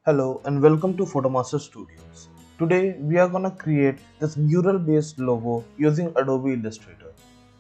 Hello and welcome to Photomaster Studios. Today we are gonna create this mural based logo using Adobe Illustrator.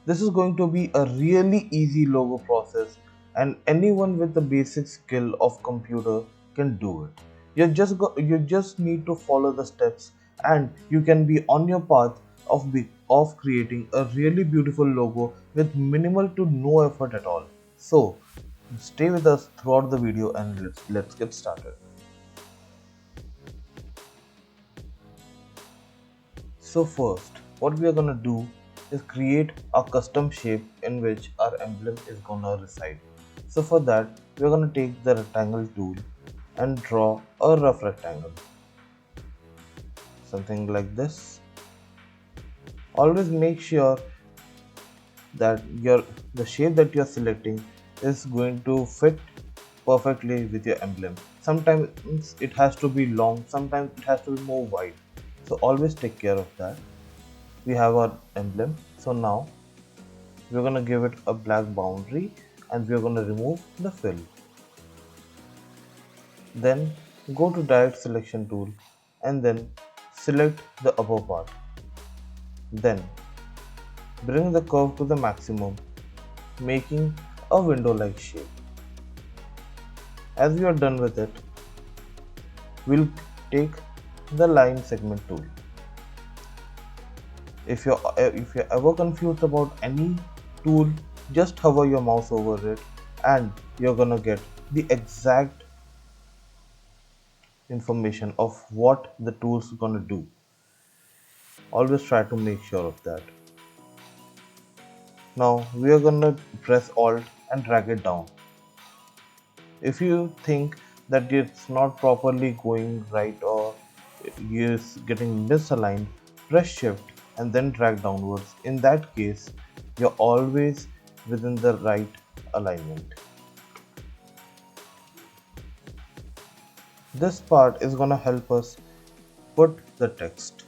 This is going to be a really easy logo process and anyone with the basic skill of computer can do it. You just need to follow the steps and you can be on your path of creating a really beautiful logo with minimal to no effort at all. So stay with us throughout the video and let's get started. So first, what we are gonna do is create a custom shape in which our emblem is gonna reside. So for that, we are gonna take the rectangle tool and draw a rough rectangle, something like this. Always make sure that the shape that you are selecting is going to fit perfectly with your emblem. Sometimes it has to be long, sometimes it has to be more wide. So always take care of that. We have our emblem. So now we're going to give it a black boundary and we're going to remove the fill. Then go to direct selection tool and then select the upper part. Then bring the curve to the maximum, making a window like shape. As we are done with it, we'll take the line segment tool. If you're ever confused about any tool, just hover your mouse over it and you're gonna get the exact information of what the tool's gonna do. Always try to make sure of that. Now we are gonna press Alt and drag it down. If you think that it's not properly going right or is getting misaligned, press Shift and then drag downwards. In that case, you're always within the right alignment. This part is gonna help us put the text.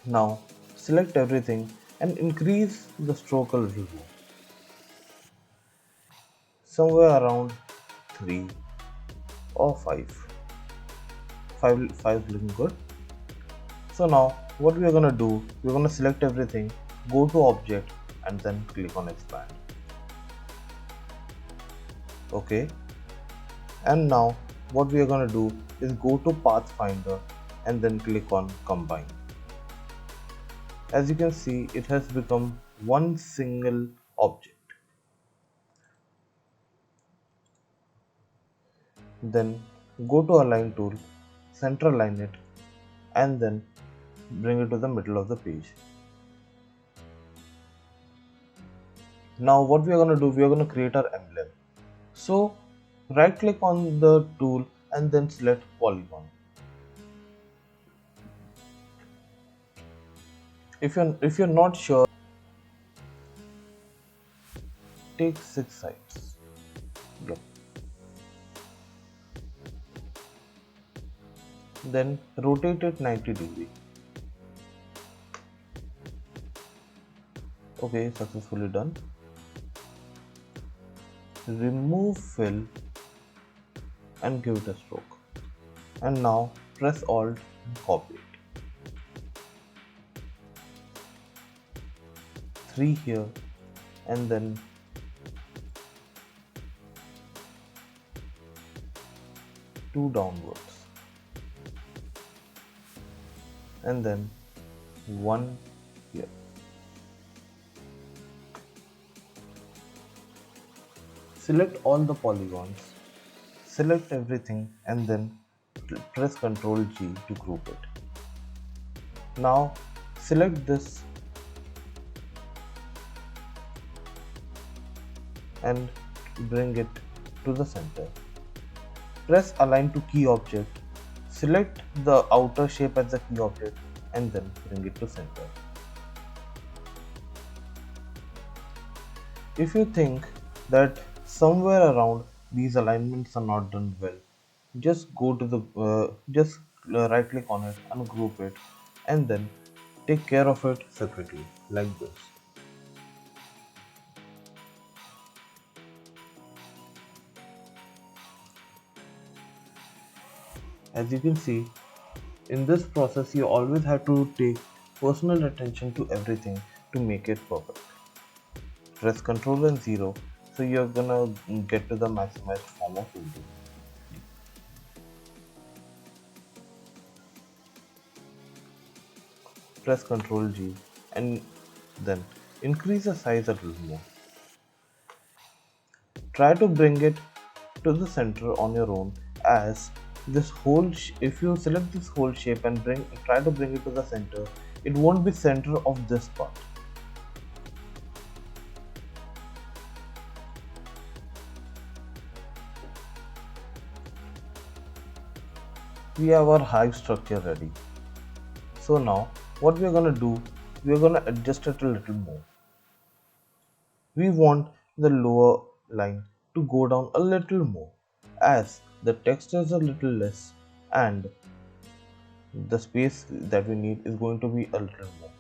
Now select everything and increase the stroke a little more, somewhere around 3 or 5. 5 is looking good. So now what we are gonna do, we're gonna select everything, go to object and then click on expand. Okay. And now what we are gonna do is go to Pathfinder and then click on combine. As you can see, it has become one single object. Then go to align tool, center align it and then bring it to the middle of the page. Now what we are going to do, we are going to create our emblem. So right click on the tool and then select polygon. If you're not sure, take 6 sides. Yep. Then rotate it 90 degree. Okay, successfully done. Remove fill and give it a stroke. And now press Alt and copy it. 3 here and then 2 downwards and then 1 here. Select all the polygons, select everything and then press Ctrl G to group it. Now select this and bring it to the center. Press align to key object, select the outer shape as the key object and then bring it to center. If you think that somewhere around these alignments are not done well, just go to the right click on it, ungroup it and then take care of it separately like this. As you can see, in this process you always have to take personal attention to everything to make it perfect. Press Ctrl and 0 so you're gonna get to the maximized form of window. Press Ctrl G and then increase the size a little more. Try to bring it to the center on your own, as this whole if you select this whole shape and try to bring it to the center, it won't be center of this part. We have our hive structure ready. So now what we are going to do, we are going to adjust it a little more. We want the lower line to go down a little more, as the text is a little less and the space that we need is going to be a little more.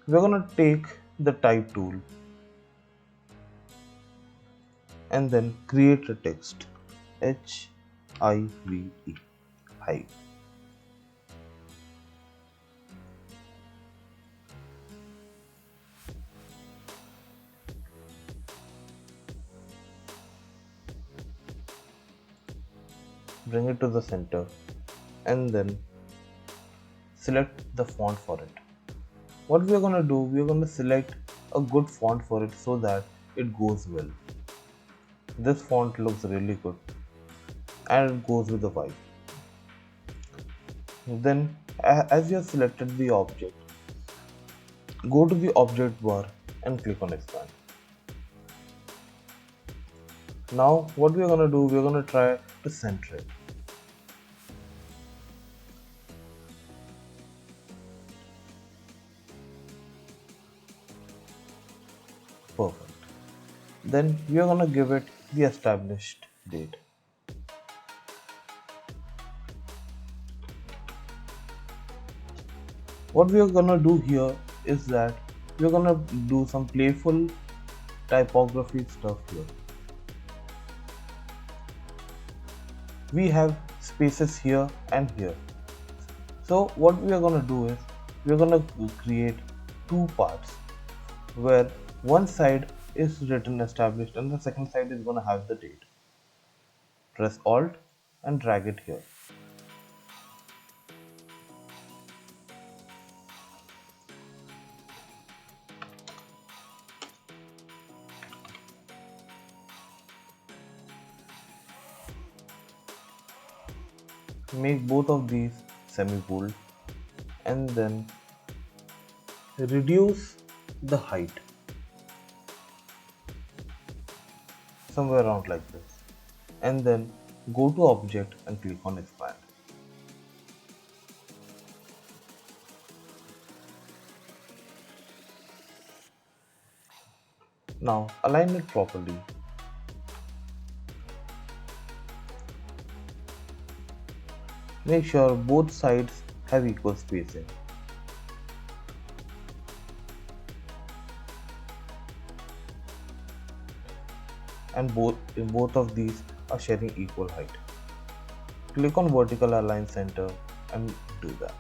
We're going to take the type tool and then create a text, HIVE, hive. Bring it to the center and then select the font for it. What we are going to do, we are going to select a good font for it so that it goes well. This font looks really good and it goes with the vibe. Then as you have selected the object, go to the object bar and click on expand. Now what we are going to do, we are going to try to center it. Perfect. Then we are going to give it the established date. What we are going to do here is that we are going to do some playful typography stuff here. We have spaces here and here. So what we are going to do is we are going to create two parts where one side is written established and the second side is going to have the date. Press Alt and drag it here. Make both of these semi-bold and then reduce the height somewhere around like this, and then go to object and click on expand. Now align it properly. Make sure both sides have equal spacing. And both of these are sharing equal height. Click on vertical align center and do that.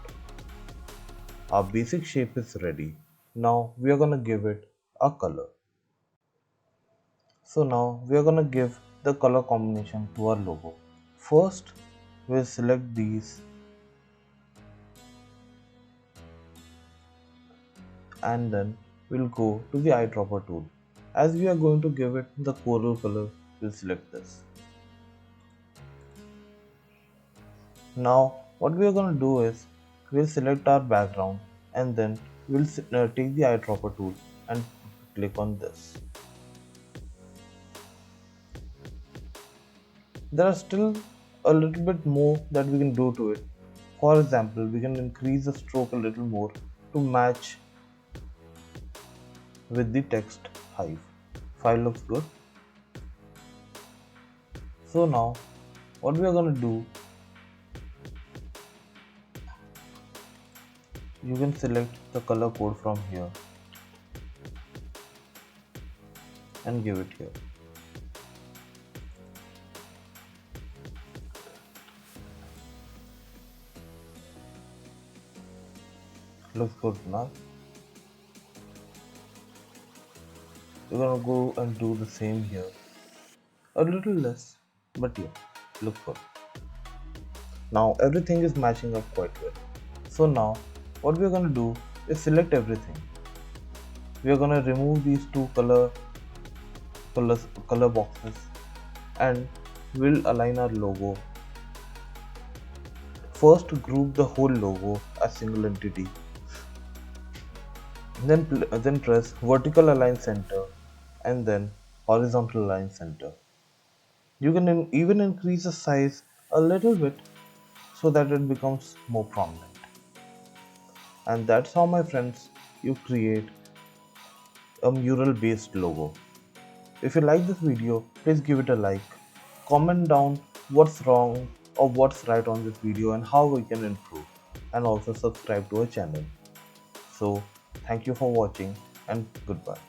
Our basic shape is ready. Now we are gonna give it a color. So now we are gonna give the color combination to our logo. First, we'll select these and then we'll go to the eyedropper tool. As we are going to give it the coral color, we'll select this. Now what we are going to do is we'll select our background and then we'll take the eyedropper tool and click on this. There are still a little bit more that we can do to it. For example, we can increase the stroke a little more to match with the text hive. File looks good. So now what we are going to do, you can select the color code from here and give it here. Looks good now. We're gonna go and do the same here. A little less, but yeah, looks good. Now everything is matching up quite well. So now what we're gonna do is select everything. We are gonna remove these two color boxes and we'll align our logo. First group the whole logo as single entity. Then press vertical align center and then horizontal align center. You can even increase the size a little bit so that it becomes more prominent. And that's how, my friends, you create a mural based logo. If you like this video, please give it a like. Comment down what's wrong or what's right on this video and how we can improve. And also subscribe to our channel. So, thank you for watching and goodbye.